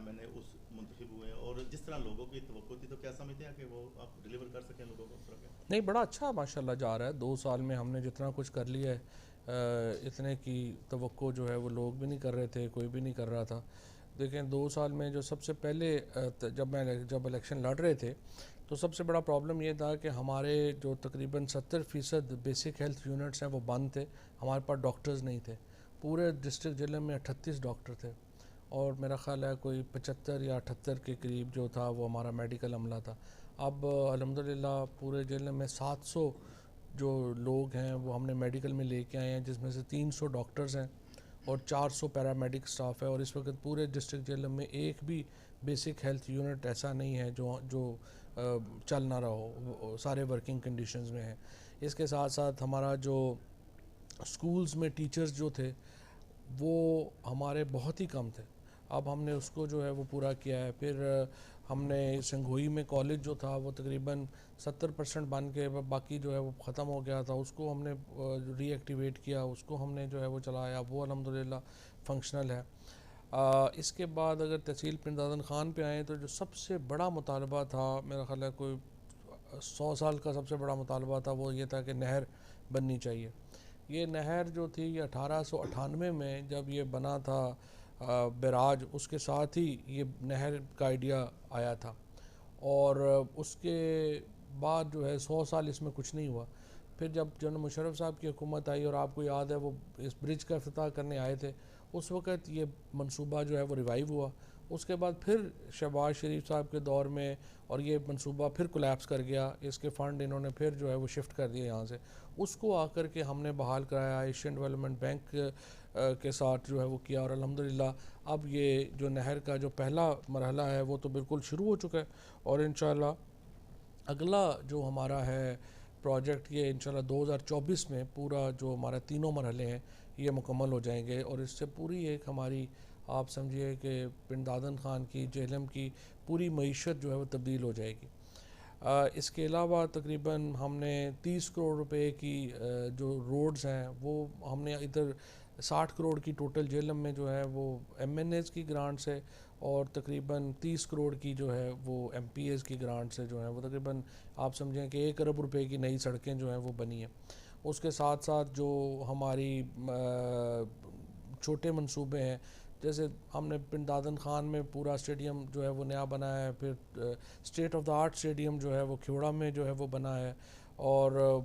MNA اس منتخب ہوئے ہیں اور جس طرح لوگوں کی توقع تھی، تو کیا سمجھتے ہیں کہ وہ آپ ڈیلیور کر سکیں لوگوں کو اس طرح کے؟ نہیں، بڑا اچھا ماشاءاللہ جا رہا ہے. 2 سال میں ہم نے جتنا کچھ کر لیا ہے اتنے کی توقع جو ہے وہ لوگ بھی نہیں کر رہے تھے، کوئی بھی نہیں کر رہا تھا. دیکھیں 2 سال میں جو سب سے پہلے جب الیکشن لڑ رہے تھے تو سب سے بڑا پرابلم یہ تھا کہ ہمارے جو تقریباً 70% بیسک ہیلتھ یونٹس ہیں وہ بند تھے. ہمارے پاس ڈاکٹرز نہیں تھے. پورے ڈسٹرکٹ ضلع میں 38 ڈاکٹر تھے اور میرا خیال ہے کوئی 75 یا 78 کے قریب جو تھا وہ ہمارا میڈیکل عملہ تھا. اب الحمدللہ پورے ضلع میں 700 جو لوگ ہیں وہ ہم نے میڈیکل میں لے کے آئے ہیں، جس میں سے 300 ڈاکٹرز ہیں اور 400 پیرامیڈک سٹاف ہے. اور اس وقت پورے ڈسٹرکٹ ضلع میں ایک بھی بیسک ہیلتھ یونٹ ایسا نہیں ہے جو چل نہ رہا ہو، سارے ورکنگ کنڈیشنز میں ہیں. اس کے ساتھ ساتھ ہمارا جو اسکولز میں ٹیچرز جو تھے وہ ہمارے بہت ہی کم تھے. اب ہم نے اس کو جو ہے وہ پورا کیا ہے. پھر ہم نے سنگھوئی میں کالج جو تھا وہ تقریباً 70% بن کے باقی جو ہے وہ ختم ہو گیا تھا، اس کو ہم نے ری ایکٹیویٹ کیا، اس کو ہم نے جو ہے وہ چلایا، وہ الحمدللہ فنکشنل ہے. اس کے بعد اگر تحصیل پنڈ دادن خان پہ آئیں تو جو سب سے بڑا مطالبہ تھا، میرا خیال ہے کوئی 100 سال کا سب سے بڑا مطالبہ تھا، وہ یہ تھا کہ نہر بننی چاہیے. یہ نہر جو تھی یہ 1898 میں جب یہ بنا تھا بیراج، اس کے ساتھ ہی یہ نہر کا آئیڈیا آیا تھا. اور اس کے بعد جو ہے 100 سال اس میں کچھ نہیں ہوا. پھر جب جنرل مشرف صاحب کی حکومت آئی اور آپ کو یاد ہے وہ اس برج کا افتتاح کرنے آئے تھے، اس وقت یہ منصوبہ جو ہے وہ ریوائیو ہوا. اس کے بعد پھر شہباز شریف صاحب کے دور میں اور یہ منصوبہ پھر کولیپس کر گیا. اس کے فنڈ انہوں نے پھر جو ہے وہ شفٹ کر دیا یہاں سے. اس کو آ کر کے ہم نے بحال کرایا ایشین ڈیولپمنٹ بینک کے ساتھ جو ہے وہ کیا، اور الحمدللہ اب یہ جو نہر کا جو پہلا مرحلہ ہے وہ تو بالکل شروع ہو چکا ہے. اور انشاءاللہ اگلا جو ہمارا ہے پروجیکٹ یہ انشاءاللہ 2024 میں پورا جو ہمارا تینوں مرحلے ہیں یہ مکمل ہو جائیں گے. اور اس سے پوری ایک ہماری آپ سمجھیے کہ پنڈ دادن خان کی جہلم کی پوری معیشت جو ہے وہ تبدیل ہو جائے گی. اس کے علاوہ تقریباً ہم نے 30 کروڑ روپے کی جو روڈز ہیں وہ ہم نے ادھر 60 کروڑ کی ٹوٹل جہلم میں جو ہے وہ MNAs کی گرانٹ سے، اور تقریباً 30 کروڑ کی جو ہے وہ MPAs کی گرانٹ سے جو ہے وہ تقریباً آپ سمجھیں کہ 1 ارب روپے کی نئی سڑکیں جو ہیں وہ بنی ہیں. اس کے ساتھ ساتھ جو ہماری چھوٹے منصوبے ہیں، جیسے ہم نے پنڈ دادن خان میں پورا اسٹیڈیم جو ہے وہ نیا بنایا ہے. پھر state of the art stadium جو ہے وہ کھیوڑا میں جو ہے وہ بنا ہے. اور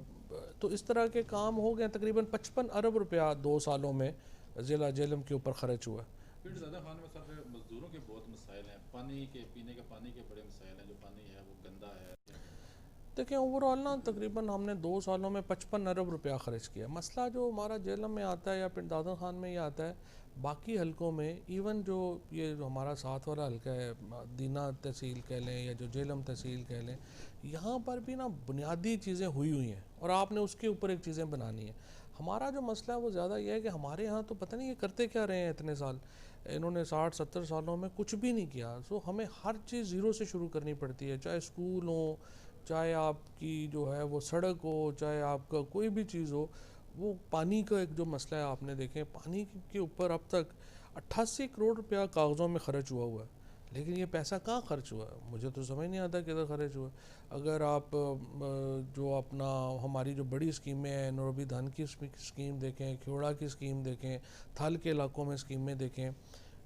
تو اس طرح کے کام ہو گئے. تقریباً 55 ارب روپیہ 2 سالوں میں ضلع جہلم کے اوپر خرچ ہوا. پنڈ دادا خان میں سر مزدوروں کے بہت مسائل ہیں، پانی کے پینے کے پانی کے بڑے مسائل ہیں، جو پانی ہے وہ گندا ہے. دیکھیں اوور آل نا تقریباً ہم نے 2 سالوں میں 55 ارب روپیہ خرچ کیا. مسئلہ جو ہمارا جہلم میں آتا ہے یا پنڈ دادن خان میں یہ آتا ہے، باقی حلقوں میں ایون جو یہ جو ہمارا ساتھ والا حلقہ ہے دینا تحصیل کہہ لیں یا جو جہلم تحصیل کہہ لیں، یہاں پر بھی نا بنیادی چیزیں ہوئی ہیں اور آپ نے اس کے اوپر ایک چیزیں بنانی ہیں. ہمارا جو مسئلہ ہے وہ زیادہ یہ ہے کہ ہمارے ہاں تو پتہ نہیں یہ کرتے کیا رہے ہیں اتنے سال. انہوں نے 60-70 سالوں میں کچھ بھی نہیں کیا. سو ہمیں ہر چیز زیرو سے شروع کرنی پڑتی ہے، چاہے اسکول ہو، چاہے آپ کی جو ہے وہ سڑک ہو، چاہے آپ کا کوئی بھی چیز ہو. وہ پانی کا ایک جو مسئلہ ہے آپ نے دیکھیں، پانی کے اوپر اب تک 88 کروڑ روپیہ کاغذوں میں خرچ ہوا ہے. لیکن یہ پیسہ کہاں خرچ ہوا ہے مجھے تو سمجھ نہیں آتا کدھر خرچ ہوا. اگر آپ جو اپنا ہماری جو بڑی اسکیمیں ہیں، نوروبی دھن کی اسکیم دیکھیں، کھیوڑا کی اسکیم دیکھیں، تھل کے علاقوں میں اسکیمیں دیکھیں،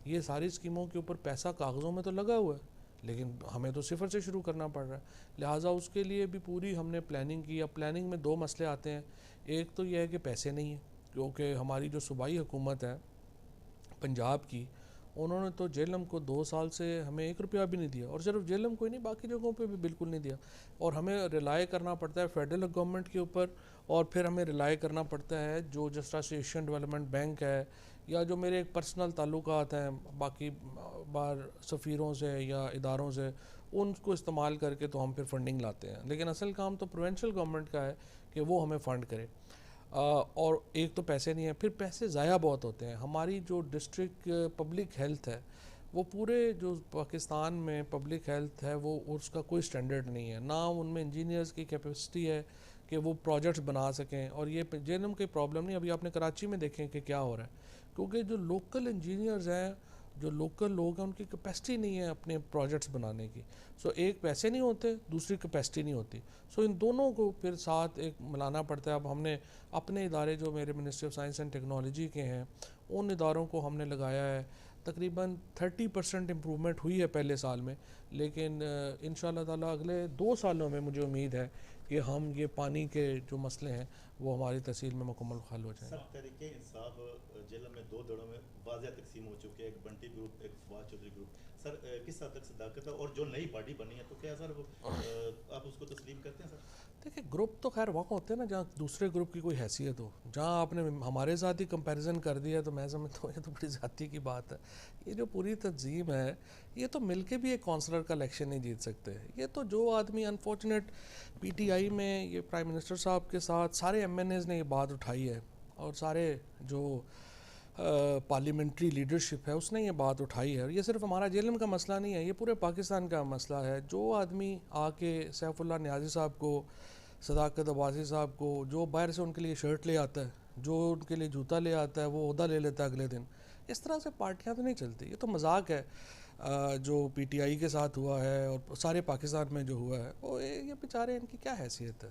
یہ ساری اسکیموں کے اوپر پیسہ کاغذوں میں تو لگا ہوا ہے لیکن ہمیں تو صفر سے شروع کرنا پڑ رہا ہے. لہٰذا اس کے لیے بھی پوری ہم نے پلاننگ کی. اب پلاننگ میں 2 مسئلے آتے ہیں. ایک تو یہ ہے کہ پیسے نہیں ہیں، کیونکہ ہماری جو صوبائی حکومت ہے پنجاب کی، انہوں نے تو جہلم کو 2 سال سے ہمیں 1 روپیہ بھی نہیں دیا. اور صرف جہلم کو ہی نہیں، باقی جگہوں پہ بھی بالکل نہیں دیا. اور ہمیں ریلائی کرنا پڑتا ہے فیڈرل گورنمنٹ کے اوپر، اور پھر ہمیں ریلائی کرنا پڑتا ہے جو جس طرح سے ایشین ڈیولپمنٹ بینک ہے یا جو میرے ایک پرسنل تعلقات ہیں باقی بار سفیروں سے یا اداروں سے، ان کو استعمال کر کے تو ہم پھر فنڈنگ لاتے ہیں. لیکن اصل کام تو پروونشل گورنمنٹ کا ہے کہ وہ ہمیں فنڈ کرے. اور ایک تو پیسے نہیں ہیں، پھر پیسے ضائع بہت ہوتے ہیں. ہماری جو ڈسٹرکٹ پبلک ہیلتھ ہے وہ پورے جو پاکستان میں پبلک ہیلتھ ہے وہ اس کا کوئی سٹینڈرڈ نہیں ہے. نہ ان میں انجینئرز کی کیپیسٹی ہے کہ وہ پروجیکٹس بنا سکیں. اور یہ جہلم کی پرابلم نہیں، ابھی آپ نے کراچی میں دیکھیں کہ کیا ہو رہا ہے، کیونکہ جو لوکل انجینئرز ہیں جو لوکل لوگ ہیں ان کی کیپیسٹی نہیں ہے اپنے پروجیکٹس بنانے کی. سو ایک پیسے نہیں ہوتے, دوسری کیپیسٹی نہیں ہوتی. سو ان دونوں کو پھر ساتھ ایک ملانا پڑتا ہے. اب ہم نے اپنے ادارے جو میرے ministry of science and technology کے ہیں ان اداروں کو ہم نے لگایا ہے. تقریباً 30% امپرومنٹ ہوئی ہے پہلے سال میں, لیکن ان شاء اللہ تعالیٰ اگلے 2 سالوں میں مجھے امید ہے کہ ہم یہ پانی کے جو مسئلے ہیں وہ ہماری تحصیل میں مکمل حل ہو جائیں. سر تحریک انصاف جیلم میں 2 دڑوں میں واضح تقسیم ہو چکے ہیں, ایک بنٹی گروپ, ایک فواد چودھری گروپ. سر کس حد تک صداقت ہے, اور جو نئی پارٹی بنی ہے تو کیا سر وہ آپ اس کو تسلیم کرتے ہیں سر؟ دیکھیں گروپ تو خیر وہاں ہوتے ہیں نا جہاں دوسرے گروپ کی کوئی حیثیت ہو. جہاں آپ نے ہمارے ساتھ ہی کمپیریزن کر دیا تو میں سمجھتا ہوں یہ تو بڑی زیادتی کی بات ہے. یہ جو پوری تنظیم ہے یہ تو مل کے بھی ایک کونسلر کا الیکشن نہیں جیت سکتے. یہ تو جو آدمی انفارچونیٹ پی ٹی آئی میں یہ پرائم منسٹر صاحب کے ساتھ سارے ایم این ایز نے یہ بات اٹھائی ہے, اور سارے جو پارلیمنٹری لیڈرشپ ہے اس نے یہ بات اٹھائی ہے. اور یہ صرف ہمارا جیلم کا مسئلہ نہیں ہے, یہ پورے پاکستان کا مسئلہ ہے. جو آدمی آ کے سیف اللہ نیازی صاحب کو, صداقت عباسی صاحب کو, جو باہر سے ان کے لیے شرٹ لے آتا ہے, جو ان کے لیے جوتا لے آتا ہے, وہ عہدہ لے لیتا ہے اگلے دن. اس طرح سے پارٹیاں تو نہیں چلتی. یہ تو مذاق ہے جو پی ٹی آئی کے ساتھ ہوا ہے اور سارے پاکستان میں جو ہوا ہے. وہ یہ بیچارے ان کی کیا حیثیت ہے.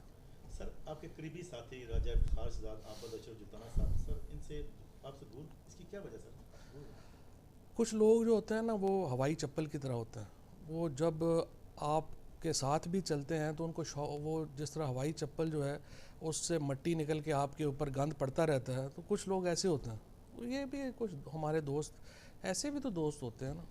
سر آپ کے قریبی ساتھی راجہ خارشزاد آباد اشرف جتانا صاحب, سر ان سے آپ سے دور, اس کی کیا وجہ سر؟ کچھ لوگ جو ہوتے ہیں نا وہ ہوائی چپل کی طرح ہوتے ہیں. وہ جب آپ کے ساتھ بھی چلتے ہیں تو ان کو وہ جس طرح ہوائی چپل جو ہے اس سے مٹی نکل کے آپ کے اوپر گند پڑتا رہتا ہے, تو کچھ لوگ ایسے ہوتے ہیں. یہ بھی کچھ ہمارے دوست ایسے بھی تو دوست ہوتے ہیں نا.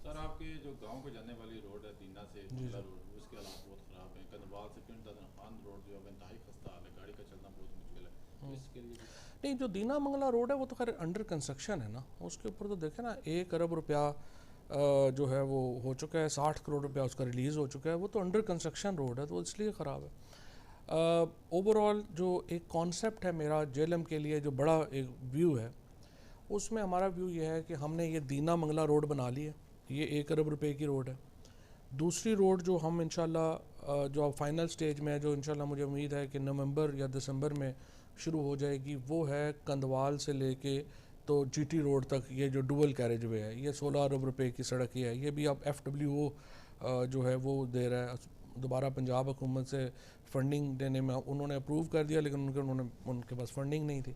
سر آپ کے جو گاؤں کو جانے والی روڈ ہے دینا سے بنگلہ روڈ, اس کے حالات بہت خراب ہیں. کندوال سے پنڈ دادن خان روڈ جو ہے انتہائی خستہ حال ہے, گاڑی کا چلنا بہت مشکل ہے. اس کے لیے نہیں, جو دینا منگلہ روڈ ہے وہ تو خیر انڈر کنسٹرکشن ہے نا. اس کے اوپر تو دیکھیں نا 1 ارب روپیہ جو ہے وہ ہو چکا ہے, 60 کروڑ روپیہ اس کا ریلیز ہو چکا ہے. وہ تو انڈر کنسٹرکشن روڈ ہے تو اس لیے خراب ہے. اوور آل جو ایک کانسیپٹ ہے میرا جیلم کے لیے, جو بڑا ایک ویو ہے, اس میں ہمارا ویو یہ ہے کہ ہم نے یہ دینا منگلہ روڈ بنا لی ہے. یہ 1 ارب روپے کی روڈ ہے. دوسری روڈ جو ہم انشاءاللہ جو فائنل سٹیج میں ہے, جو انشاءاللہ مجھے امید ہے کہ نومبر یا دسمبر میں شروع ہو جائے گی, وہ ہے کندوال سے لے کے تو جی ٹی روڈ تک. یہ جو ڈوول کیریج وے ہے, یہ 16 ارب روپے کی سڑک یہ ہے. یہ بھی اب ایف ڈبلیو او جو ہے وہ دے رہا ہے. دوبارہ پنجاب حکومت سے فنڈنگ دینے میں انہوں نے اپروو کر دیا, لیکن ان کے پاس فنڈنگ نہیں تھی.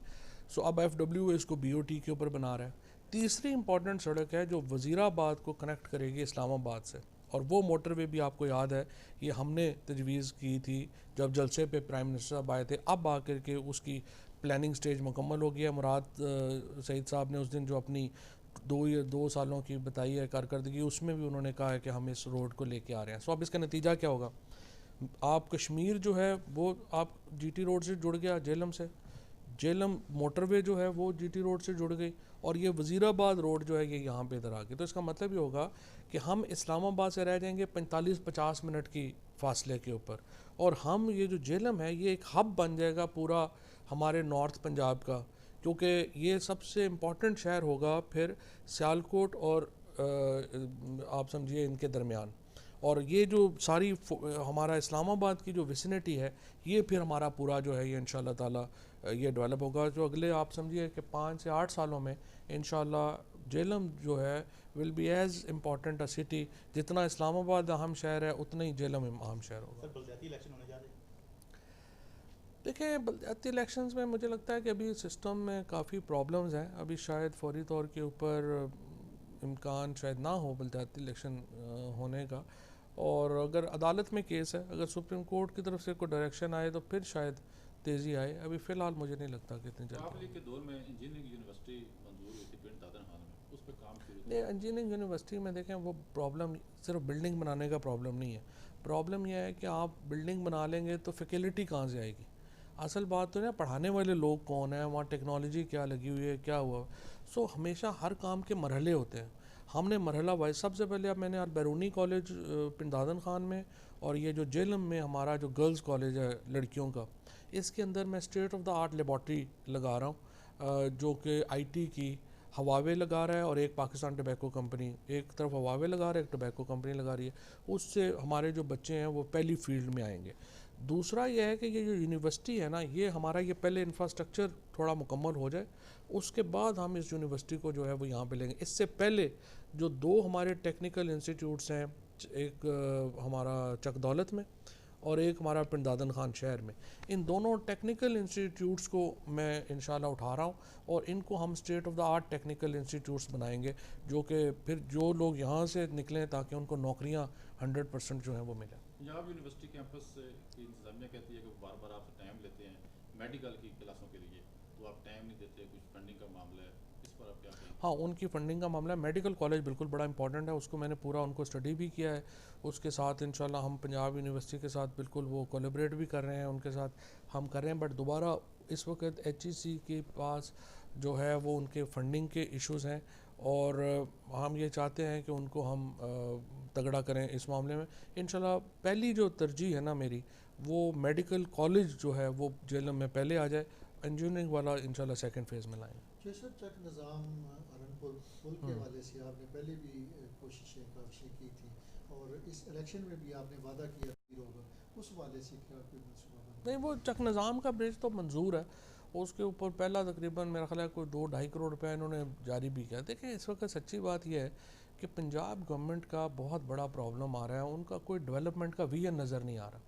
سو اب ایف ڈبلیو اس کو بی او ٹی کے اوپر بنا رہا ہے. تیسری امپورٹنٹ سڑک ہے جو وزیر آباد کو کنیکٹ کرے گی اسلام آباد سے, اور وہ موٹر وے بھی آپ کو یاد ہے یہ ہم نے تجویز کی تھی جب جلسے پہ پرائم منسٹر صاحب آئے تھے. اب آ کر کے اس کی پلاننگ سٹیج مکمل ہو گیا. مراد سعید صاحب نے اس دن جو اپنی 2 سالوں کی بتائی ہے کارکردگی, اس میں بھی انہوں نے کہا ہے کہ ہم اس روڈ کو لے کے آ رہے ہیں. سو اب اس کا نتیجہ کیا ہوگا, آپ کشمیر جو ہے وہ آپ جی ٹی روڈ سے جڑ گیا جیلم سے, جیلم موٹر وے جو ہے وہ جی ٹی روڈ سے جڑ گئی, اور یہ وزیر آباد روڈ جو ہے یہ یہاں پہ ادھر آ گئی. تو اس کا مطلب یہ ہوگا کہ ہم اسلام آباد سے رہ جائیں گے 45-50 منٹ کی فاصلے کے اوپر, اور ہم یہ جو جیلم ہے یہ ایک ہب بن جائے گا پورا ہمارے نارتھ پنجاب کا, کیونکہ یہ سب سے امپورٹنٹ شہر ہوگا پھر سیالکوٹ اور آپ سمجھیے ان کے درمیان. اور یہ جو ساری ہمارا اسلام آباد کی جو ویسینٹی ہے یہ پھر ہمارا پورا جو ہے یہ انشاءاللہ تعالی یہ ڈیولپ ہوگا. جو اگلے آپ سمجھیے کہ 5 سے 8 سالوں میں انشاءاللہ جیلم جو ہے will be as important a city. جتنا اسلام آباد اہم شہر ہے اتنا ہی جیلم اہم شہر ہوگا. سر بلدیاتی الیکشن ہونے جا رہے ہیں. دیکھیں بلدیاتی الیکشنز میں مجھے لگتا ہے کہ ابھی سسٹم میں کافی پرابلمز ہیں. ابھی شاید فوری طور کے اوپر امکان شاید نہ ہو بلدیاتی الیکشن ہونے کا, اور اگر عدالت میں کیس ہے, اگر سپریم کورٹ کی طرف سے کوئی ڈائریکشن آئے تو پھر شاید تیزی آئے. ابھی فی الحال مجھے نہیں لگتا کہ اتنی جلدی. عوام لیگ کے دور میں انجینئرنگ یونیورسٹی منظور ہوئی تھی پنڈ دادن خان میں, اس پہ کام شروع نہیں, انجینئرنگ یونیورسٹی میں دیکھیں وہ پرابلم صرف بلڈنگ بنانے کا پرابلم نہیں ہے. پرابلم یہ ہے کہ آپ بلڈنگ بنا لیں گے تو فیکلٹی کہاں سے آئے گی. اصل بات تو نا پڑھانے والے لوگ کون ہیں, وہاں ٹیکنالوجی کیا لگی ہوئی ہے, کیا ہوا. سو ہمیشہ ہر کام کے مرحلے ہوتے ہیں. ہم نے مرحلہ وائز سب سے پہلے اب میں نے بیرونی کالج پنڈ دادن خان میں, اور یہ جو جیلم میں ہمارا جو گرلز کالج ہے لڑکیوں کا, اس کے اندر میں state of the art laboratory لگا رہا ہوں, جو کہ آئی ٹی کی ہواوے لگا رہا ہے, اور ایک پاکستان ٹبیکو کمپنی, ایک طرف ہواوے لگا رہا ہے, ایک ٹبیکو کمپنی لگا رہی ہے. اس سے ہمارے جو بچے ہیں وہ پہلی فیلڈ میں آئیں گے. دوسرا یہ ہے کہ یہ جو یونیورسٹی ہے نا, یہ ہمارا یہ پہلے انفراسٹرکچر تھوڑا مکمل ہو جائے, اس کے بعد ہم اس یونیورسٹی کو جو ہے وہ یہاں پہ لیں گے. اس سے پہلے جو 2 ہمارے ٹیکنیکل انسٹیٹیوٹس ہیں، ایک ہمارا چک دولت میں اور ایک ہمارا پنڈ دادن خان شہر میں، ان دونوں ٹیکنیکل انسٹیٹیوٹس کو میں انشاءاللہ اٹھا رہا ہوں اور ان کو ہم state of the art technical institutes بنائیں گے، جو کہ پھر جو لوگ یہاں سے نکلیں تاکہ ان کو نوکریاں 100% جو ہیں وہ ملیں۔ پنجاب یونیورسٹی کیمپس کی انتظامیہ کہتی ہے کہ بار بار آپ سے ٹائم لیتے ہیں میڈیکل کی کلاسوں کے لیے، تو آپ ٹائم نہیں دیتے، کچھ فنڈنگ کا معاملہ ہے، اس پر آپ کیا کہیں؟ ہاں، ان کی فنڈنگ کا معاملہ ہے، میڈیکل کالج بالکل بڑا امپورٹنٹ ہے، اس کو میں نے پورا ان کو اسٹڈی بھی کیا ہے، اس کے ساتھ انشاءاللہ ہم پنجاب یونیورسٹی کے ساتھ بالکل وہ کولیبریٹ بھی کر رہے ہیں، ان کے ساتھ ہم کر رہے ہیں، بٹ دوبارہ اس وقت HEC کے پاس جو ہے وہ ان کے فنڈنگ کے ایشوز ہیں، اور ہم یہ چاہتے ہیں کہ ان کو ہم تگڑا کریں اس معاملے میں انشاءاللہ۔ پہلی جو ترجیح ہے نا میری، وہ میڈیکل کالج جو ہے وہ جیلم میں پہلے آ جائے، انجینئرنگ والا انشاءاللہ سیکنڈ فیز میں لائیں گے۔ جیسے چک نظام ارنپور پل کے حوالے سے آپ نے پہلے بھی کوششیں کافی کی تھیں اور اس الیکشن میں بھی آپ نے وعدہ کیا ہوگا، اس حوالے سے کیا کوئی منصوبہ بندی؟ نہیں، وہ چک نظام کا برج تو منظور ہے، اس کے اوپر پہلا تقریباً میرا خیال ہے کوئی 2-2.5 کروڑ روپے انہوں نے جاری بھی کیا۔ دیکھیں اس وقت سچی بات یہ ہے کہ پنجاب گورنمنٹ کا بہت بڑا پرابلم آ رہا ہے، ان کا کوئی ڈیولپمنٹ کا ویژن نظر نہیں آ رہا۔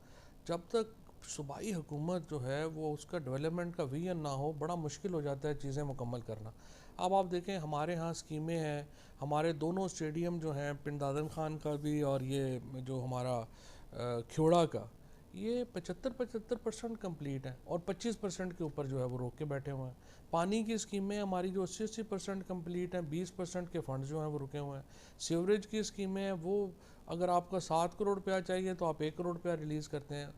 جب تک صوبائی حکومت جو ہے وہ اس کا ڈیولپمنٹ کا ویژن نہ ہو، بڑا مشکل ہو جاتا ہے چیزیں مکمل کرنا۔ اب آپ دیکھیں ہمارے ہاں اسکیمیں ہیں، ہمارے دونوں اسٹیڈیم جو ہیں، پنڈ دادن خان کا بھی اور یہ جو ہمارا کھیوڑا کا، یہ 75% کمپلیٹ ہیں اور 25% کے اوپر جو ہے وہ روک کے بیٹھے ہوئے ہیں۔ پانی کی اسکیمیں ہماری جو 80% کمپلیٹ ہیں، 20% کے فنڈز جو ہیں وہ رکے ہوئے ہیں۔ سیوریج کی اسکیمیں ہیں، وہ اگر آپ کا 7 کروڑ روپیہ چاہیے تو آپ 1 کروڑ روپیہ ریلیز کرتے ہیں۔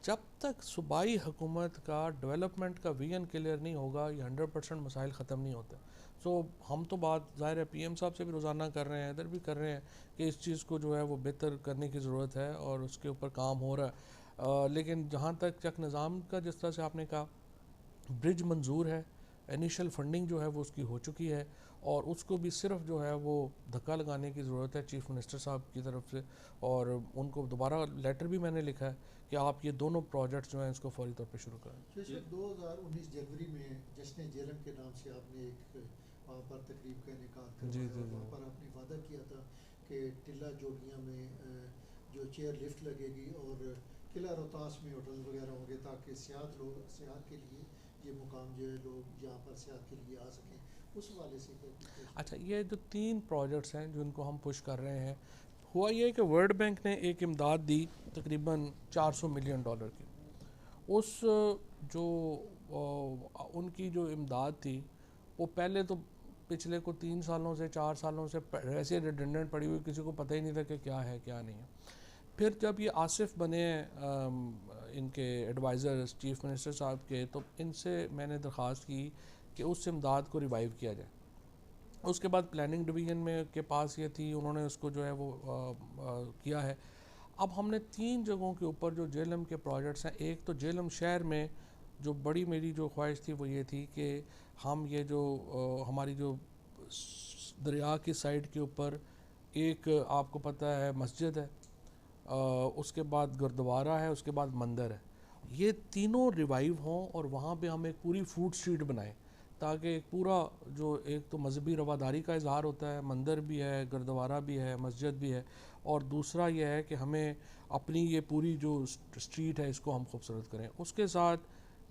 جب تک صوبائی حکومت کا ڈیولپمنٹ کا ویژن کلیئر نہیں ہوگا، یہ 100% مسائل ختم نہیں ہوتے۔ سو ہم تو بات ظاہر ہے PM صاحب سے بھی روزانہ کر رہے ہیں، ادھر بھی کر رہے ہیں کہ اس چیز کو جو ہے وہ بہتر کرنے کی ضرورت ہے اور اس کے اوپر کام ہو رہا ہے۔ لیکن جہاں تک چک نظام کا، جس طرح سے آپ نے کہا، برج منظور ہے، انیشل فنڈنگ جو ہے وہ اس کی ہو چکی ہے اور اس کو بھی صرف جو ہے وہ دھکا لگانے کی ضرورت ہے چیف منسٹر صاحب کی طرف سے، اور ان کو دوبارہ لیٹر بھی میں نے لکھا ہے کہ آپ یہ دونوں پروجیکٹس جو ہیں اس کو فوری طور پہ شروع کریں۔ جیسے 2019 جنوری میں جشن جیلم کے نام سے آپ نے ایک وہاں پر تقریب کا انعقاد کروایا اور وہاں پر آپ نے وعدہ کیا تھا کہ ٹلہ جوگیاں میں جو چیئر لفٹ لگے گی اور قلعہ روہتاس میں ہوٹل وغیرہ ہوں گے تاکہ سیاحت کے لیے یہ مقام جو ہے لوگ یہاں پر سیاحت کے لیے آ سکیں، اس حوالے سے کیا؟ اچھا، یہ جو 3 پروجیکٹس ہیں جو ان کو ہم پش کر رہے ہیں، ہوا یہ کہ ورلڈ بینک نے ایک امداد دی تقریباً $400 ملین کی۔ اس جو ان کی جو امداد تھی وہ پہلے تو پچھلے کو 3 سالوں سے 4 سالوں سے ایسے ریڈنڈنٹ پڑی ہوئی، کسی کو پتہ ہی نہیں تھا کہ کیا ہے کیا نہیں ہے۔ پھر جب یہ آصف بنے ان کے ایڈوائزرز چیف منسٹر صاحب کے، تو ان سے میں نے درخواست کی کہ اس امداد کو ریوائیو کیا جائے۔ اس کے بعد پلاننگ ڈویژن میں کے پاس یہ تھی، انہوں نے اس کو جو ہے وہ کیا ہے۔ اب ہم نے 3 جگہوں کے اوپر جو جیلم کے پروجیکٹس ہیں، ایک تو جیلم شہر میں جو بڑی میری جو خواہش تھی وہ یہ تھی کہ ہم یہ جو ہماری جو دریا کی سائڈ کے اوپر ایک آپ کو پتہ ہے مسجد ہے، اس کے بعد گردوارہ ہے، اس کے بعد مندر ہے، یہ تینوں ریوائیو ہوں اور وہاں پہ ہم ایک پوری فوڈ اسٹریٹ بنائیں تاکہ ایک پورا جو ایک تو مذہبی رواداری کا اظہار ہوتا ہے، مندر بھی ہے، گردوارہ بھی ہے، مسجد بھی ہے، اور دوسرا یہ ہے کہ ہمیں اپنی یہ پوری جو اسٹریٹ ہے اس کو ہم خوبصورت کریں۔ اس کے ساتھ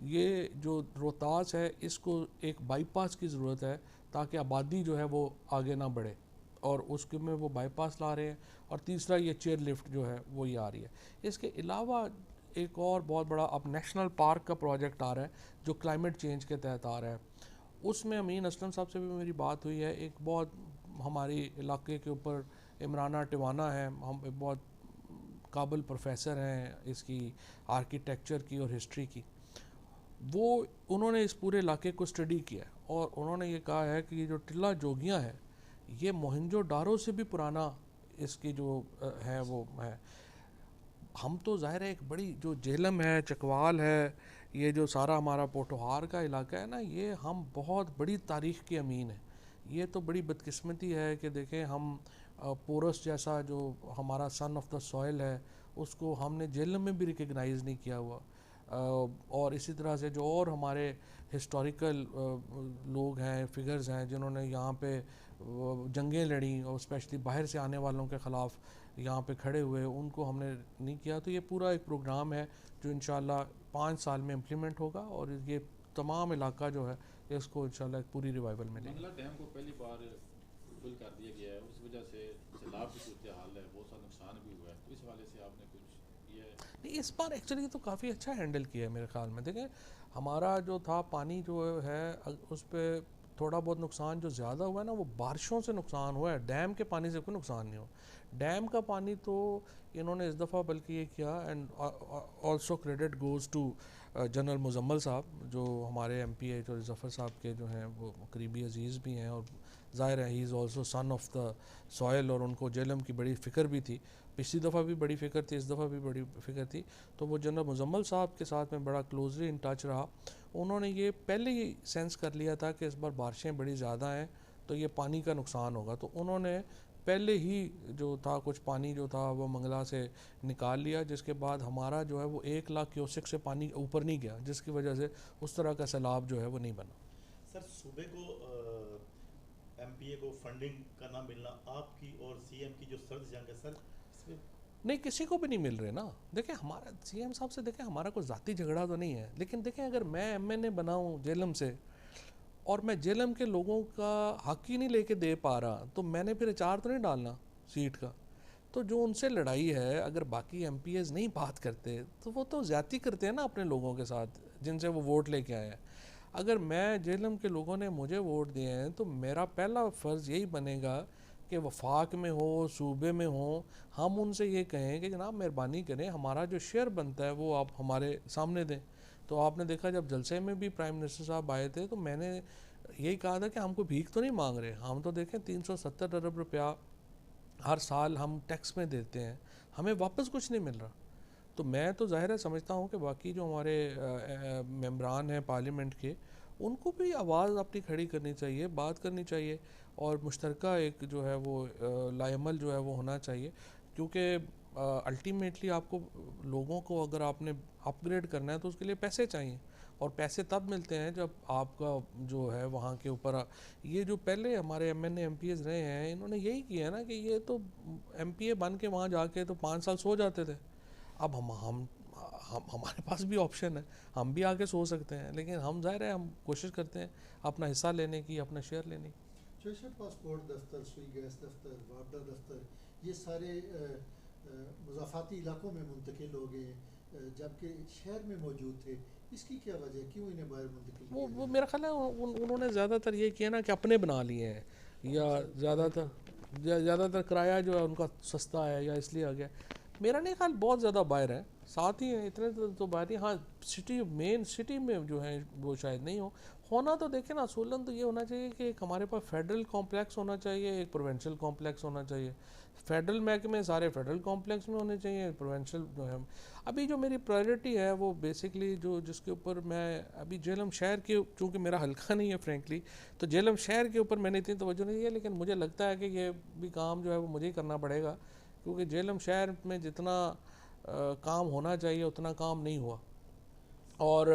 یہ جو روہتاس ہے اس کو ایک بائی پاس کی ضرورت ہے تاکہ آبادی جو ہے وہ آگے نہ بڑھے، اور اس کے میں وہ بائی پاس لا رہے ہیں، اور تیسرا یہ چیئر لفٹ جو ہے وہ یہ آ رہی ہے۔ اس کے علاوہ ایک اور بہت بڑا اب نیشنل پارک کا پروجیکٹ آ رہا ہے جو کلائمیٹ چینج کے تحت آ رہا ہے، اس میں امین اسلم صاحب سے بھی میری بات ہوئی ہے۔ ایک بہت ہماری علاقے کے اوپر عمرانہ ٹیوانا ہے، ہم ایک بہت قابل پروفیسر ہیں اس کی آرکیٹیکچر کی اور ہسٹری کی، وہ انہوں نے اس پورے علاقے کو اسٹڈی کیا اور انہوں نے یہ کہا ہے کہ یہ جو ٹلہ جوگیاں ہے یہ موہنجو ڈارو سے بھی پرانا اس کی جو ہے وہ ہے۔ ہم تو ظاہر ہے ایک بڑی جو جیلم ہے، چکوال ہے، یہ جو سارا ہمارا پوٹوہار کا علاقہ ہے نا، یہ ہم بہت بڑی تاریخ کے امین ہیں۔ یہ تو بڑی بدقسمتی ہے کہ دیکھیں ہم پورس جیسا جو ہمارا سن آف دا سوئل ہے اس کو ہم نے جیلم میں بھی ریکگنائز نہیں کیا ہوا، اور اسی طرح سے جو اور ہمارے ہسٹوریکل لوگ ہیں، فگرز ہیں جنہوں نے یہاں پہ جنگیں لڑیں اور اسپیشلی باہر سے آنے والوں کے خلاف یہاں پہ کھڑے ہوئے، ان کو ہم نے نہیں کیا. تو یہ پورا ایک پروگرام ہے جو انشاءاللہ 5 سال میں امپلیمنٹ ہوگا، اور یہ تمام علاقہ جو ہے اس کو انشاءاللہ ایک پوری ریوائول ملے گی. منگلا ڈیم کو پہلی بار فل کر دیا گیا ہے، اس وجہ سے سیلاب کی صورتحال ہے، بہت سا نقصان بھی ہوا ہے، تو اس حوالے سے آپ نے کچھ یہ نہیں اس بار ایکچولی تو کافی اچھا ہینڈل کیا ہے میرے خیال میں. دیکھیں ہمارا جو تھا پانی جو ہے اس پہ تھوڑا بہت نقصان جو زیادہ ہوا ہے نا وہ بارشوں سے نقصان ہوا ہے، ڈیم کے پانی سے کوئی نقصان نہیں ہوا. ڈیم کا پانی تو انہوں نے اس دفعہ بلکہ یہ کیا، and also credit goes to general Muzammil صاحب جو ہمارے ایم پی ایچ اور ظفر صاحب کے جو ہیں وہ قریبی عزیز بھی ہیں، اور ظاہر ہے ہی is also son of the soil, اور ان کو جہلم کی بڑی فکر بھی تھی. پچھلی دفعہ بھی بڑی فکر تھی، اس دفعہ بھی بڑی فکر تھی. تو وہ جنرل مزمل صاحب کے ساتھ میں بڑا کلوزلی ان ٹچ رہا. انہوں نے یہ پہلے ہی سینس کر لیا تھا کہ اس بار بارشیں بڑی زیادہ ہیں تو یہ پانی کا نقصان ہوگا، تو انہوں نے پہلے ہی جو تھا کچھ پانی جو تھا وہ منگلا سے نکال لیا، جس کے بعد ہمارا جو ہے وہ 1 لاکھ کیوسک سے پانی اوپر نہیں گیا، جس کی وجہ سے اس طرح کا سیلاب جو ہے وہ نہیں بنا. سر صوبے کو ایم پی اے کو فنڈنگ کا نہ ملنا آپ کی اور سی ایم کی جو سرد جنگ ہے سر اس میں نہیں کسی کو بھی نہیں مل رہے نا. دیکھیں ہمارا سی ایم صاحب سے دیکھیں ہمارا کوئی ذاتی جھگڑا تو نہیں ہے، لیکن دیکھیں اگر میں ایم این اے بناؤں جہلم سے اور میں جہلم کے لوگوں کا حق ہی نہیں لے کے دے پا رہا تو میں نے پھر اچار تو نہیں ڈالنا سیٹ کا. تو جو ان سے لڑائی ہے، اگر باقی ایم پی ایز نہیں بات کرتے تو وہ تو زیادتی کرتے ہیں نا اپنے لوگوں کے ساتھ جن سے وہ ووٹ لے کے آئے ہیں. اگر میں جہلم کے لوگوں نے مجھے ووٹ دیے ہیں تو میرا پہلا فرض یہی بنے گا کہ وفاق میں ہو صوبے میں ہوں ہم ان سے یہ کہیں کہ جناب مہربانی کریں ہمارا جو شیئر بنتا ہے وہ آپ ہمارے سامنے دیں. تو آپ نے دیکھا جب جلسے میں بھی پرائم منسٹر صاحب آئے تھے تو میں نے یہی کہا تھا کہ ہم کو بھیک تو نہیں مانگ رہے، ہم تو دیکھیں 370 ارب روپیہ ہر سال ہم ٹیکس میں دیتے ہیں، ہمیں واپس کچھ نہیں مل رہا. تو میں تو ظاہر ہے سمجھتا ہوں کہ باقی جو ہمارے ممبران ہیں پارلیمنٹ کے ان کو بھی آواز اپنی کھڑی کرنی چاہیے، بات کرنی چاہیے، اور مشترکہ ایک جو ہے وہ لائحہ جو ہے وہ ہونا چاہیے. کیونکہ الٹیمیٹلی آپ کو لوگوں کو اگر آپ نے اپ گریڈ کرنا ہے تو اس کے لیے پیسے چاہیے، اور پیسے تب ملتے ہیں جب آپ کا جو ہے وہاں کے اوپر یہ جو پہلے ہمارے M N A M P As رہے ہیں انہوں نے یہی کیا ہے نا کہ یہ تو ایم پی اے بن کے وہاں جا کے تو 5 سال سو جاتے تھے. اب ہم ہمارے پاس بھی آپشن ہے، ہم بھی آگے سو سکتے ہیں، لیکن ہم ظاہر ہے ہم کوشش کرتے ہیں اپنا حصہ لینے کی، اپنا شیئر لینے کی. جیسے پاسپورٹ دفتر، سوئی گیس دفتر، وابڈا دفتر یہ سارے مضافاتی علاقوں میں منتقل ہو گئے جبکہ شہر میں موجود تھے، اس کی کیا وجہ، کیوں انہیں باہر منتقل کیا گیا؟ وہ میرا خیال ہے انہوں نے زیادہ تر یہ کیا نا کہ اپنے بنا لیے ہیں، یا زیادہ تر کرایہ جو ہے ان کا سستا ہے یا اس لیے آ گیا. میرا نہیں خیال بہت زیادہ باہر ہیں، ساتھ ہی ہیں اتنے تو باہر ہی. ہاں سٹی مین سٹی میں جو ہیں وہ شاید نہیں ہونا. تو دیکھیں نا اصولاً تو یہ ہونا چاہیے کہ ایک ہمارے پاس فیڈرل کمپلیکس ہونا چاہیے، ایک پروونشل کمپلیکس ہونا چاہیے. فیڈرل محکمے سارے فیڈرل کمپلیکس میں ہونے چاہیے، پروونشل جو ہے. ابھی جو میری پرائیورٹی ہے وہ بیسکلی جس کے اوپر میں ابھی جہلم شہر کے چونکہ میرا حلقہ نہیں ہے فرینکلی تو جہلم شہر کے اوپر میں نے اتنی توجہ نہیں ہے، لیکن مجھے لگتا ہے کہ یہ بھی کام جو ہے وہ مجھے ہی کرنا پڑے گا، کیونکہ جہلم شہر میں جتنا کام ہونا چاہیے اتنا کام نہیں ہوا. اور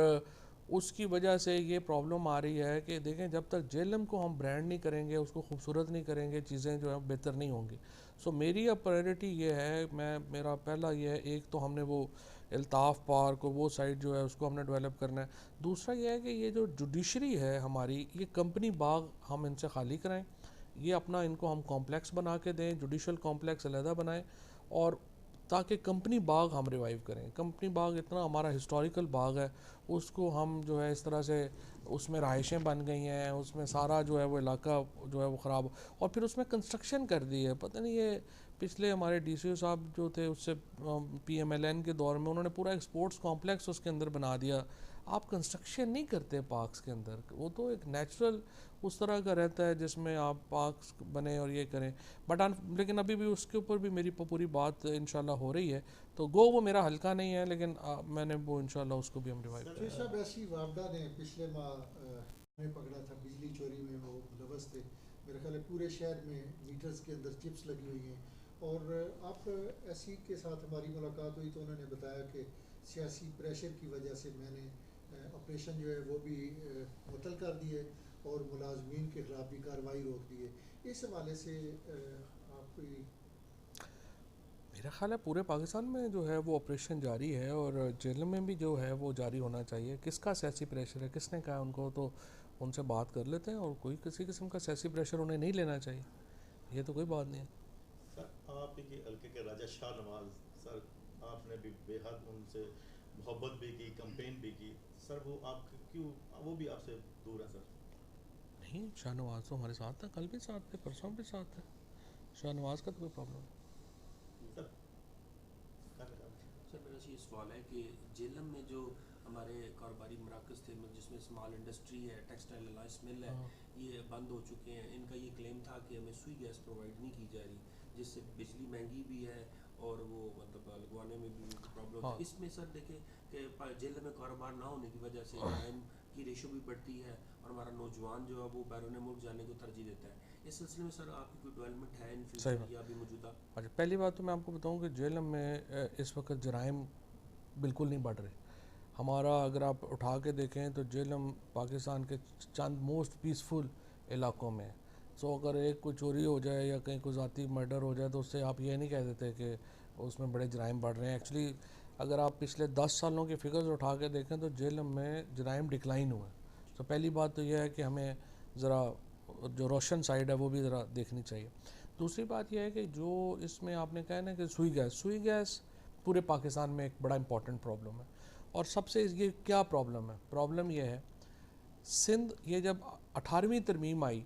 اس کی وجہ سے یہ پرابلم آ رہی ہے کہ دیکھیں جب تک جہلم کو ہم برانڈ نہیں کریں گے، اس کو خوبصورت نہیں کریں گے، چیزیں جو ہے بہتر نہیں ہوں گی. سو میری اب پرائیورٹی یہ ہے، میرا پہلا یہ ہے، ایک تو ہم نے وہ الطاف پارک اور وہ سائٹ جو ہے اس کو ہم نے ڈیولپ کرنا ہے. دوسرا یہ ہے کہ یہ جو جوڈیشری ہے ہماری، یہ کمپنی باغ ہم ان سے خالی کرائیں، یہ اپنا ان کو ہم کمپلیکس بنا کے دیں، جوڈیشل کمپلیکس علیحدہ بنائیں، اور تاکہ کمپنی باغ ہم ریوائیو کریں. کمپنی باغ اتنا ہمارا ہسٹوریکل باغ ہے، اس کو ہم جو ہے اس طرح سے اس میں رہائشیں بن گئی ہیں، اس میں سارا جو ہے وہ علاقہ جو ہے وہ خراب، اور پھر اس میں کنسٹرکشن کر دی ہے. پتہ نہیں یہ پچھلے ہمارے ڈی سی او صاحب جو تھے اس سے پی ایم ایل این کے دور میں انہوں نے پورا ایک سپورٹس کمپلیکس اس کے اندر بنا دیا. آپ کنسٹرکشن نہیں کرتے پارکس کے اندر، وہ تو ایک نیچرل اس طرح کا رہتا ہے جس میں آپ پارکس بنیں اور یہ کریں. بٹ لیکن ابھی بھی اس کے اوپر بھی میری پوری بات انشاءاللہ ہو رہی ہے. تو وہ میرا حلقہ نہیں ہے، لیکن میں نے وہ انشاءاللہ اس کو بھی ہم ریوائیو کریں. صاحب ایسی وابڈا نے پچھلے ماہ نے پکڑا تھا بجلی چوری میں، وہ ملوث تھے. میرے خیال ہے پورے شہر میں میٹرز کے اندر چپس لگی ہوئی ہیں، اور آپ ایسی کے ساتھ ہماری ملاقات ہوئی تو انہوں نے بتایا کہ سیاسی پریشر کی وجہ سے میں نے آپریشن جو ہے وہ بھی معطل کر دیے اور ملازمین کے خلاف بھی کارروائی روک دی ہے. اس حوالے سے آپ کوئی؟ میرا خیال ہے پورے پاکستان میں جو ہے وہ آپریشن جاری ہے، اور جیل میں بھی جو ہے وہ جاری ہونا چاہیے. کس کا سیاسی پریشر ہے، کس نے کہا ان کو، تو ان سے بات کر لیتے ہیں، اور کوئی کسی قسم کا سیاسی پریشر انہیں نہیں لینا چاہیے. یہ تو کوئی بات نہیں ہے. سر آپ ہی کے حلقے کے راجہ شاہ نواز سر، آپ نے بھی بے حد ان سے محبت بھی کی، کمپین بھی کی سر، وہ آپ کیوں وہ بھی آپ سے دور ہیں سر؟ نہیں، شاہ نواز تو ہمارے ساتھ تھا، کل بھی ساتھ تھے، پرسوں بھی ساتھ تھے. شاہ نواز کا تو کوئی پرابلم نہیں. سر سر میرا یہ سوال ہے کہ جیلم میں جو ہمارے کاروباری مراکز تھے جس میں اسمال انڈسٹری ہے، ٹیکسٹائل الائس مل ہے، یہ بند ہو چکے ہیں. ان کا یہ کلیم تھا کہ ہمیں سوئی گیس پرووائڈ نہیں کی جا رہی، جس سے بجلی مہنگی بھی ہے اور وہ مطلب لگوانے میں بھی پرابلم ہے. اس میں سر دیکھیں کہ جیل میں کاروبار نہ ہونے کی وجہ سے جرائم کی ریشو بھی بڑھتی ہے، اور ہمارا نوجوان جو ہے وہ بیرون ملک جانے کو ترجیح دیتا ہے. اس سلسلے میں سر آپ کی کوئی ڈیولپمنٹ ہے ان فیوچر یا ابھی موجودہ؟ اچھا، پہلی بات تو میں آپ کو بتاؤں کہ جیلم میں اس وقت جرائم بالکل نہیں بڑھ رہے. ہمارا اگر آپ اٹھا کے دیکھیں تو جیلم پاکستان کے چند موسٹ پیسفل علاقوں میں ہے. سو اگر ایک کوئی چوری ہو جائے یا کہیں کوئی ذاتی مرڈر ہو جائے تو اس سے آپ یہ نہیں کہہ دیتے کہ اس میں بڑے جرائم بڑھ رہے ہیں. ایکچولی اگر آپ پچھلے 10 سالوں کے فگرز اٹھا کے دیکھیں تو جیلم میں جرائم ڈکلائن ہوا ہے. تو پہلی بات تو یہ ہے کہ ہمیں ذرا جو روشن سائڈ ہے وہ بھی ذرا دیکھنی چاہیے. دوسری بات یہ ہے کہ جو اس میں آپ نے کہا نا کہ سوئی گیس پورے پاکستان میں ایک بڑا امپورٹنٹ پرابلم ہے. اور سب سے یہ کیا پرابلم ہے؟ پرابلم یہ ہے سندھ، یہ جب 18ویں ترمیم آئی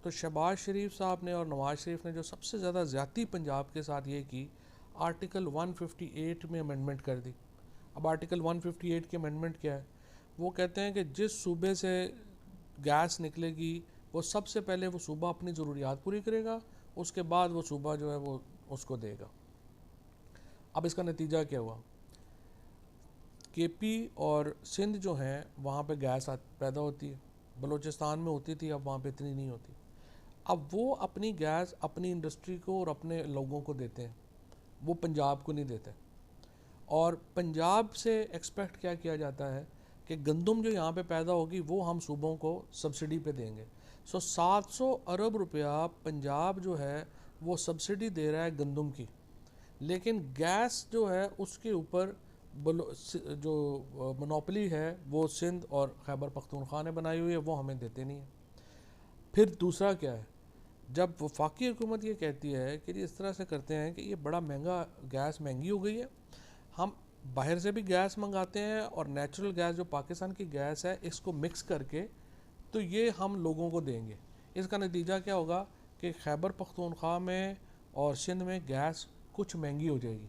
تو شہباز شریف صاحب نے اور نواز شریف نے جو سب سے زیادہ زیادتی پنجاب کے ساتھ یہ کی، آرٹیکل 158 میں امینڈمنٹ کر دی. اب آرٹیکل 158 کی امینڈمنٹ کیا ہے؟ وہ کہتے ہیں کہ جس صوبے سے گیس نکلے گی وہ سب سے پہلے وہ صوبہ اپنی ضروریات پوری کرے گا، اس کے بعد وہ صوبہ جو ہے وہ اس کو دے گا. اب اس کا نتیجہ کیا ہوا؟ کے پی اور سندھ جو ہیں وہاں پہ گیس پیدا ہوتی ہے، بلوچستان میں ہوتی تھی، اب وہاں پہ اتنی نہیں ہوتی. اب وہ اپنی گیس اپنی انڈسٹری کو اور اپنے لوگوں کو دیتے ہیں، وہ پنجاب کو نہیں دیتے. اور پنجاب سے ایکسپیکٹ کیا کیا جاتا ہے کہ گندم جو یہاں پہ پیدا ہوگی وہ ہم صوبوں کو سبسڈی پہ دیں گے. 700 ارب روپیہ پنجاب جو ہے وہ سبسڈی دے رہا ہے گندم کی، لیکن گیس جو ہے اس کے اوپر جو منوپلی ہے وہ سندھ اور خیبر پختونخوا نے بنائی ہوئی ہے، وہ ہمیں دیتے نہیں ہیں. پھر دوسرا کیا ہے، جب وفاقی حکومت یہ کہتی ہے کہ اس طرح سے کرتے ہیں کہ یہ بڑا مہنگا گیس مہنگی ہو گئی ہے، ہم باہر سے بھی گیس منگاتے ہیں اور نیچرل گیس جو پاکستان کی گیس ہے اس کو مکس کر کے تو یہ ہم لوگوں کو دیں گے. اس کا نتیجہ کیا ہوگا کہ خیبر پختونخوا میں اور سندھ میں گیس کچھ مہنگی ہو جائے گی،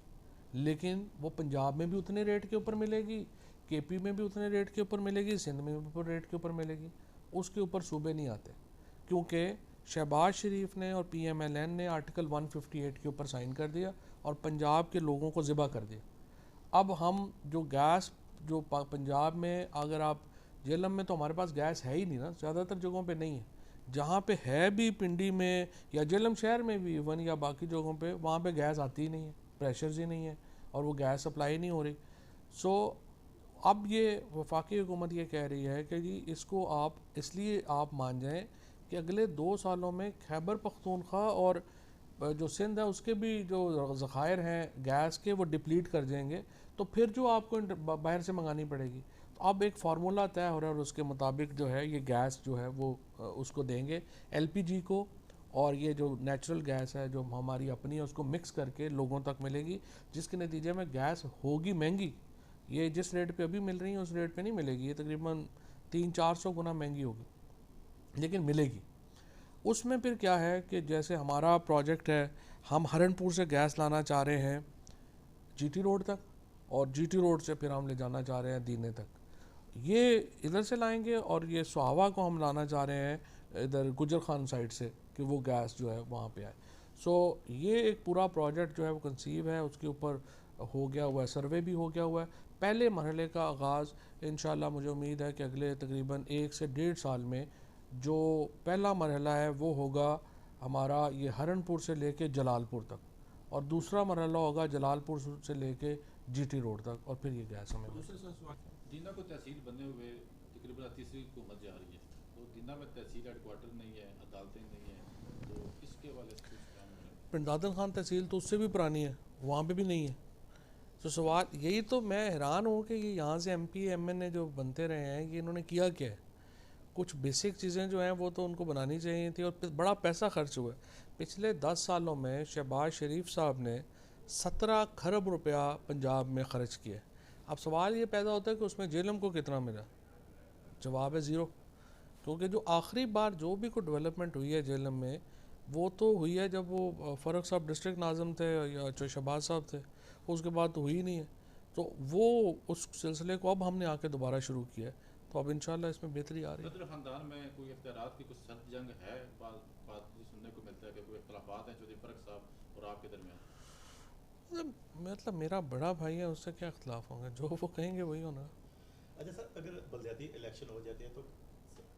لیکن وہ پنجاب میں بھی اتنے ریٹ کے اوپر ملے گی، کے پی میں بھی اتنے ریٹ کے اوپر ملے گی، سندھ میں بھی ریٹ کے اوپر ملے گی. اس کے اوپر صوبے نہیں آتے کیونکہ شہباز شریف نے اور پی ایم ایل این نے آرٹیکل 158 کے اوپر سائن کر دیا اور پنجاب کے لوگوں کو ذبح کر دیا. اب ہم جو گیس جو پنجاب میں، اگر آپ جیلم میں تو ہمارے پاس گیس ہے ہی نہیں نا، زیادہ تر جگہوں پہ نہیں ہے. جہاں پہ ہے بھی پنڈی میں یا جیلم شہر میں بھی ایون یا باقی جگہوں پہ، وہاں پہ گیس آتی ہی نہیں ہے، پریشرز ہی نہیں ہے اور وہ گیس سپلائی نہیں ہو رہی. سو اب یہ وفاقی حکومت یہ کہہ رہی ہے کہ جی اس کو آپ اس لیے آپ مان جائیں کہ اگلے 2 سالوں میں خیبر پختونخوا اور جو سندھ ہے اس کے بھی جو ذخائر ہیں گیس کے وہ ڈپلیٹ کر جائیں گے، تو پھر جو آپ کو باہر سے منگانی پڑے گی. تو اب ایک فارمولہ طے ہو رہا ہے اور اس کے مطابق جو ہے یہ گیس جو ہے وہ اس کو دیں گے ایل پی جی کو، اور یہ جو نیچرل گیس ہے جو ہماری اپنی ہے اس کو مکس کر کے لوگوں تک ملے گی، جس کے نتیجے میں گیس ہوگی مہنگی. یہ جس ریٹ پہ ابھی مل رہی ہیں اس ریٹ پہ نہیں ملے گی، یہ تقریباً 300-400 گنا مہنگی ہوگی، لیکن ملے گی. اس میں پھر کیا ہے کہ جیسے ہمارا پروجیکٹ ہے، ہم ہرنپور سے گیس لانا چاہ رہے ہیں جی ٹی روڈ تک، اور جی ٹی روڈ سے پھر ہم لے جانا چاہ رہے ہیں دینے تک. یہ ادھر سے لائیں گے، اور یہ سہاوا کو ہم لانا چاہ رہے ہیں ادھر گجر خان سائڈ سے کہ وہ گیس جو ہے وہاں پہ آئے. سو یہ ایک پورا پروجیکٹ جو ہے وہ کنسیو ہے، اس کے اوپر ہو گیا ہوا ہے، سروے بھی ہو گیا ہوا ہے. پہلے مرحلے کا آغاز انشاءاللہ مجھے امید ہے کہ اگلے تقریباً 1 سے 1.5 سال میں جو پہلا مرحلہ ہے وہ ہوگا ہمارا یہ ہرنپور سے لے کے جلال پور تک، اور دوسرا مرحلہ ہوگا جلال پور سے لے کے جی ٹی روڈ تک، اور پھر یہ گیس ہمیں. دینا کو تحصیل بنے ہوئے تقریباً 30 حکومت جا رہی ہے، تو دینا میں تحصیل ہیڈ کوارٹر نہیں ہے، عدالتیں نہیں ہیں، تو کے حوالے سے کچھ کام ہو رہا ہے؟ پنڈادن خان تحصیل تو اس سے بھی پرانی ہے, وہاں پہ بھی نہیں ہے. تو سوال یہی تو میں حیران ہوں کہ یہ یہاں سے ایم این اے جو بنتے رہے ہیں یہ انہوں نے کیا کیا ہے. کچھ بیسک چیزیں جو ہیں وہ تو ان کو بنانی چاہیے تھی, اور بڑا پیسہ خرچ ہوا ہے. پچھلے 10 سالوں میں شہباز شریف صاحب نے 17 کھرب روپیہ پنجاب میں خرچ کیا. اب سوال یہ پیدا ہوتا ہے کہ اس میں جیلم کو کتنا ملا. جواب ہے 0. کیونکہ جو آخری بار جو بھی کوئی ڈیولپمنٹ ہوئی ہے جیلم میں وہ تو ہوئی ہے جب وہ فاروق صاحب ڈسٹرکٹ ناظم تھے یا جو شہباز صاحب تھے, اس کے بعد تو ہوئی نہیں ہے. تو وہ اس سلسلے کو اب ہم نے آ کے دوبارہ شروع کیا ہے, تو اب انشاءاللہ اس میں بہتری آ رہی ہے. صدر خاندان میں کوئی اختیارات کی کچھ سخت جنگ ہے؟ بات سننے کو ملتا ہے کہ کوئی اختلافات ہیں چودھری فرق صاحب اور آپ کے درمیان. مطلب میرا بڑا بھائی ہے, اس سے کیا اختلاف ہوں گے, جو وہ کہیں گے وہی ہونا. اچھا سر, اگر بلدیاتی الیکشن ہو جاتے ہیں تو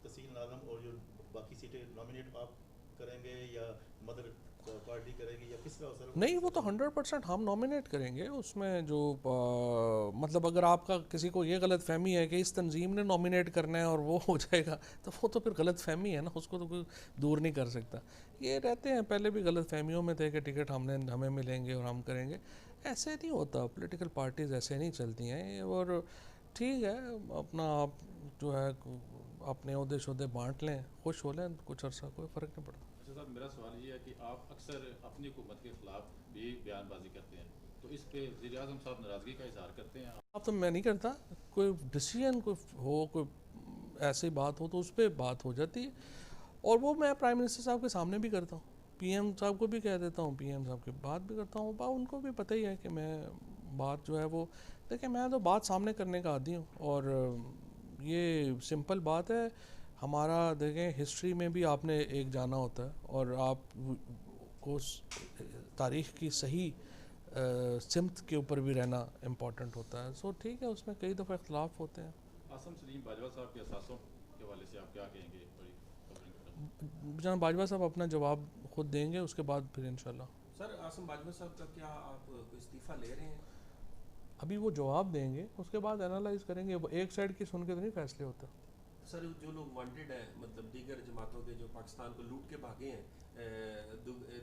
تحصیل ناظم اور جو باقی سیٹیں نامینیٹ آپ کریں گے یا مدر پارٹی کرے گی یا کس کا اثر؟ نہیں, وہ تو 100% ہم نامینیٹ کریں گے. اس میں جو مطلب اگر آپ کا کسی کو یہ غلط فہمی ہے کہ اس تنظیم نے نامینیٹ کرنا ہے اور وہ ہو جائے گا, تو وہ تو پھر غلط فہمی ہے نا, اس کو تو کوئی دور نہیں کر سکتا. یہ رہتے ہیں, پہلے بھی غلط فہمیوں میں تھے کہ ٹکٹ ہمیں ملیں گے اور ہم کریں گے. ایسے نہیں ہوتا, پولیٹیکل پارٹیز ایسے نہیں چلتی ہیں. اور ٹھیک ہے, اپنا آپ جو ہے اپنے عہدے شہدے بانٹ لیں, خوش ہو لیں کچھ عرصہ, کوئی فرق نہیں پڑتا. اچھا صاحب, میرا سوال یہ ہے کہ آپ اکثر اپنی حکومت کے خلاف بھی بیان بازی کرتے ہیں, تو اس پہ وزیر اعظم صاحب ناراضگی کا اظہار کرتے ہیں؟ اب تو میں نہیں کرتا. کوئی ڈیسیژن کوئی ہو, کوئی ایسی بات ہو تو اس پہ بات ہو جاتی ہے, اور وہ میں پرائم منسٹر صاحب کے سامنے بھی کرتا ہوں, پی ایم صاحب کو بھی کہہ دیتا ہوں, پی ایم صاحب کی بات بھی کرتا ہوں. ان کو بھی پتہ ہی ہے کہ میں بات جو ہے وہ دیکھیں, میں تو بات سامنے کرنے کا عادی ہوں. اور یہ سمپل بات ہے ہمارا. دیکھیں ہسٹری میں بھی آپ نے ایک جانا ہوتا ہے, اور آپ کو تاریخ کی صحیح سمت کے اوپر بھی رہنا امپورٹنٹ ہوتا ہے. سو ٹھیک ہے, اس میں کئی دفعہ اختلاف ہوتے ہیں. عاصم سلیم باجوہ صاحب کے اثاثوں کے حوالے سے آپ کیا کہیں گے؟ جناب باجوہ صاحب اپنا جواب خود دیں گے, اس کے بعد پھر انشاءاللہ. سر عاصم باجوہ صاحب کا کیا آپ کوئی استعفیٰ لے رہے ہیں؟ ابھی وہ جواب دیں گے, اس کے بعد انالائز کریں گے. وہ ایک سائڈ کی سن کے تو نہیں فیصلے ہوتے. سر جو لوگ وانٹیڈ ہیں, مطلب دیگر جماعتوں کے جو پاکستان کو لوٹ کے بھاگے ہیں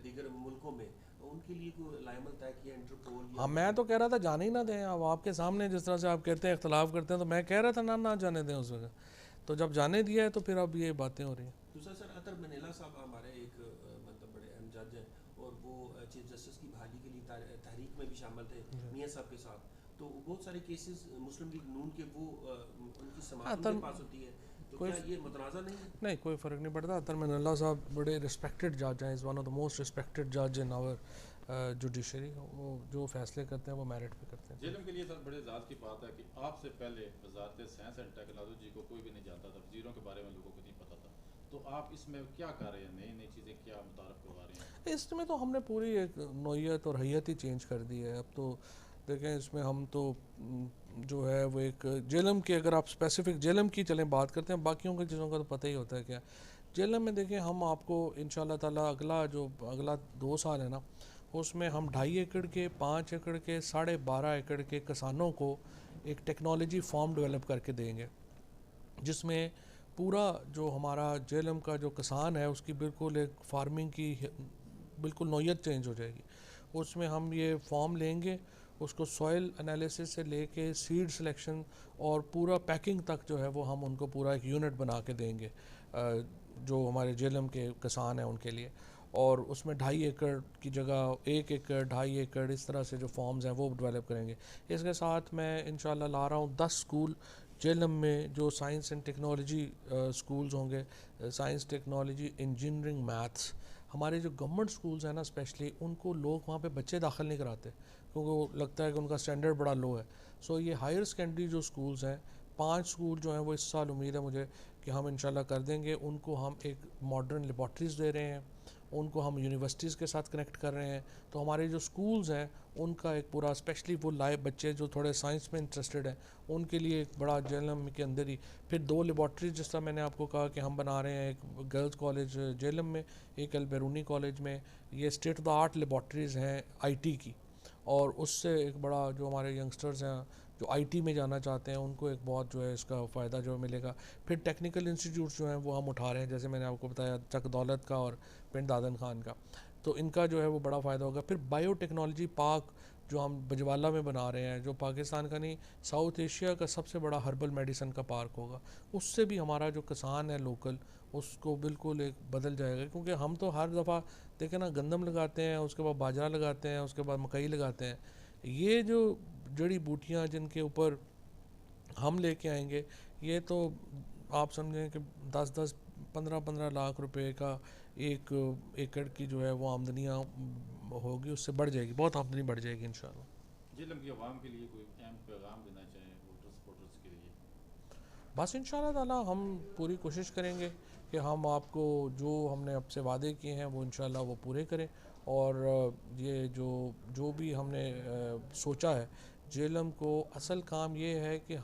دیگر ملکوں میں, ان کے لیے کوئی علائم طے کیا انٹرپول؟ ہاں, میں تو کہہ رہا تھا جانے ہی نہ دیں. اب آپ کے سامنے جس طرح سے آپ کہتے ہیں اختلاف کرتے ہیں, تو میں کہہ رہا تھا نہ جانے دیں اس وقت. تو جب جانے دیا ہے تو پھر اب یہ باتیں ہو رہی ہیں. دوسرا سر, اطہر منیلا صاحب ہمارے ایک مطلب بڑے اہم جج ہیں, اور وہ چیف جسٹس کی بحالی کے لیے تحریک میں بھی شامل تھے میاں صاحب کے ساتھ. تو بہت سارے کیسز مسلم لیگ نون کے وہ ان کی سماعت ان کے پاس ہوتی ہے, تو کیا یہ متنازع نہیں ہے؟ نہیں, کوئی فرق نہیں پڑتا. اطہر منیلا صاحب بڑے رسپیکٹڈ جج ہیں. Is one of the most respected جج ان آور جوڈیشری. وہ جو فیصلے کرتے ہیں وہ میرٹ پہ کرتے ہیں. جیلم کے لیے سر بڑے اعزاز کی بات ہے کہ آپ سے پہلے وزارت سائنس اینڈ ٹیکنالوجی کو کوئی بھی نہیں جانتا تھا, وزیروں کے بارے میں لوگوں کو نہیں پتا تھا. تو آپ اس میں کیا کر رہے ہیں, نئی چیزیں کیا متعارف کروا رہے ہیں؟ اس میں تو ہم نے پوری ایک نوعیت اور حیت ہی چینج کر دی ہے. اب تو دیکھیں اس میں ہم تو جو ہے وہ ایک جیلم کے, اگر آپ اسپیسیفک جیلم کی چلیں بات کرتے ہیں, باقیوں کی چیزوں کا تو پتہ ہی ہوتا ہے کیا. جیلم میں دیکھیں ہم آپ کو انشاءاللہ تعالیٰ اگلا 2 سال ہے نا, اس میں ہم 2.5 ایکڑ کے 5 ایکڑ کے 12.5 ایکڑ کے کسانوں کو ایک ٹیکنالوجی فارم ڈیولپ کر کے دیں گے, جس میں پورا جو ہمارا جیلم کا جو کسان ہے اس کی بالکل ایک فارمنگ کی بالکل نوعیت چینج ہو جائے گی. اس میں ہم یہ فارم لیں گے, اس کو سوائل انالیسس سے لے کے سیڈ سلیکشن اور پورا پیکنگ تک جو ہے وہ ہم ان کو پورا ایک یونٹ بنا کے دیں گے جو ہمارے جیلم کے کسان ہیں ان کے لیے. اور اس میں 2.5 ایکڑ کی جگہ 1 ایکڑ 2.5 ایکڑ اس طرح سے جو فارمز ہیں وہ ڈیولپ کریں گے. اس کے ساتھ میں انشاءاللہ لا رہا ہوں 10 اسکول جیلم میں جو سائنس اینڈ ٹیکنالوجی اسکولز ہوں گے, سائنس ٹیکنالوجی انجینئرنگ میتھس. ہمارے جو گورنمنٹ اسکولز ہیں نا اسپیشلی, ان کو لوگ وہاں پہ بچے داخل نہیں کراتے کیونکہ وہ لگتا ہے کہ ان کا اسٹینڈرڈ بڑا لو ہے. سو یہ ہائر سیکنڈری جو اسکولز ہیں 5 اسکول جو ہیں وہ اس سال امید ہے مجھے کہ ہم انشاءاللہ کر دیں گے. ان کو ہم ایک ماڈرن لیبارٹریز دے رہے ہیں, ان کو ہم یونیورسٹیز کے ساتھ کنیکٹ کر رہے ہیں. تو ہمارے جو اسکولز ہیں ان کا ایک پورا اسپیشلی وہ بچے جو تھوڑے سائنس میں انٹرسٹڈ ہیں ان کے لیے ایک بڑا جیلم کے اندر ہی پھر 2 لیبارٹریز جس طرح میں نے آپ کو کہا کہ ہم بنا رہے ہیں, ایک گرلز کالج جیلم میں, ایک البیرونی کالج میں. یہ state of the art laboratories ہیں آئی ٹی کی, اور اس سے ایک بڑا جو ہمارے ینگسٹرز ہیں جو آئی ٹی میں جانا چاہتے ہیں ان کو ایک بہت جو ہے اس کا فائدہ جو ملے گا. پھر ٹیکنیکل انسٹیٹیوٹس جو ہیں وہ ہم اٹھا رہے ہیں, جیسے میں نے آپ کو بتایا چک دولت کا اور پنڈ دادن خان کا, تو ان کا جو ہے وہ بڑا فائدہ ہوگا. پھر بائیو ٹیکنالوجی پارک جو ہم بجوالا میں بنا رہے ہیں, جو پاکستان کا نہیں ساؤتھ ایشیا کا سب سے بڑا ہربل میڈیسن کا پارک ہوگا. اس سے بھی ہمارا جو کسان ہے لوکل اس کو بالکل ایک بدل جائے گا, کیونکہ ہم تو ہر دفعہ دیکھیں نا گندم لگاتے ہیں, اس کے بعد باجرہ لگاتے ہیں, اس کے بعد مکئی لگاتے ہیں. یہ جو جڑی بوٹیاں جن کے اوپر ہم لے کے آئیں گے, یہ تو آپ سمجھیں کہ 10-15 لاکھ روپے کا ایک ایکڑ کی جو ہے وہ آمدنیاں ہوگی, اس سے بڑھ جائے گی, بہت آمدنی بڑھ جائے گی انشاءاللہ. جہلم کی عوام کے لیے کوئی اہم پیغام دینا چاہیں ووٹرز کے لیے؟ بس انشاءاللہ تعالی ہم پوری کوشش کریں گے کہ ہم آپ کو جو ہم نے آپ سے وعدے کیے ہیں وہ انشاءاللہ وہ پورے کریں, اور یہ جو بھی ہم نے سوچا ہے جیلم کو, اصل کام یہ ہے کہ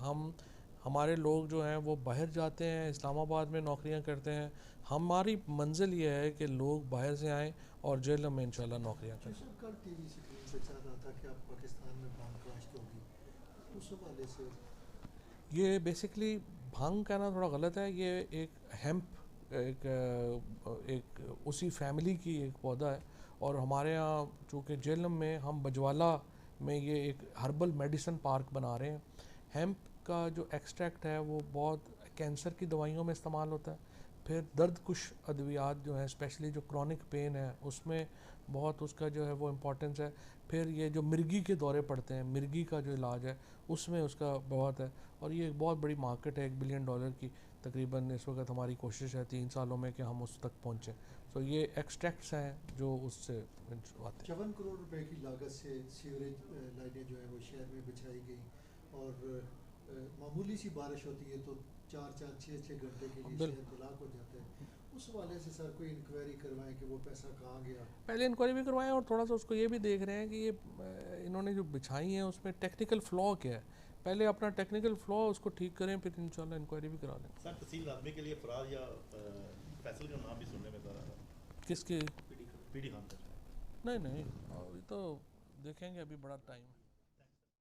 ہمارے لوگ جو ہیں وہ باہر جاتے ہیں, اسلام آباد میں نوکریاں کرتے ہیں. ہماری منزل یہ ہے کہ لوگ باہر سے آئیں اور جیلم میں انشاءاللہ نوکریاں کریں. کل ٹی وی اسکرین پہ چل رہا تھا کہ اب پاکستان میں بانگ کاشت ہوگی, اس حوالے سے یہ بیسکلی بھانگ کہنا تھوڑا غلط ہے, یہ ایک ہیمپ ایک اسی فیملی کی ایک پودا ہے, اور ہمارے ہاں چونکہ جیلم میں ہم بجوالا میں یہ ایک ہربل میڈیسن پارک بنا رہے ہیں. ہیمپ کا جو ایکسٹریکٹ ہے وہ بہت کینسر کی دوائیوں میں استعمال ہوتا ہے. پھر درد کش ادویات جو ہیں اسپیشلی جو کرونک پین ہے اس میں بہت اس کا جو ہے وہ امپورٹنس ہے. پھر یہ جو مرگی کے دورے پڑتے ہیں, مرگی کا جو علاج ہے اس میں اس کا بہت ہے, اور یہ ایک بہت بڑی مارکیٹ ہے, $1 بلین کی تقریباً اس وقت ہماری کوشش ہے 3 سالوں میں کہ ہم اس تک پہنچیں. تو یہ ایکسٹریکٹس ہیں جو اس سے آتے ہیں. 54 کروڑ روپے کی لاگت سے سیوریج لائنیں جو ہیں وہ شہر میں بچھائی گئی, اور معمولی سی بارش ہوتی ہے تو 4-6 گھنٹے کے لیے شہر بلاک ہو جاتا ہے. اس حوالے سے سر کوئی انکوائری کروائیں کہ وہ پیسہ کہاں گیا؟ پہلے انکوائری بھی کروائیں, اور تھوڑا سا اس کو یہ بھی دیکھ رہے ہیں کہ یہ انہوں نے جو بچھائی ہیں اس میں ٹیکنیکل فلاء کیا ہے, پہلے اپنا ٹیکنیکل فلاء اس کو ٹھیک کریں, پھر انشاءاللہ انکوائری بھی کرا لیں. سر تحصیل لازمی کے لیے فراز یا فیصل کا نام بھی سننے میں آ رہا ہے, کس کے؟ پی ڈی خان کا. نہیں ابھی تو دیکھیں گے, ابھی بڑا ٹائم ہے.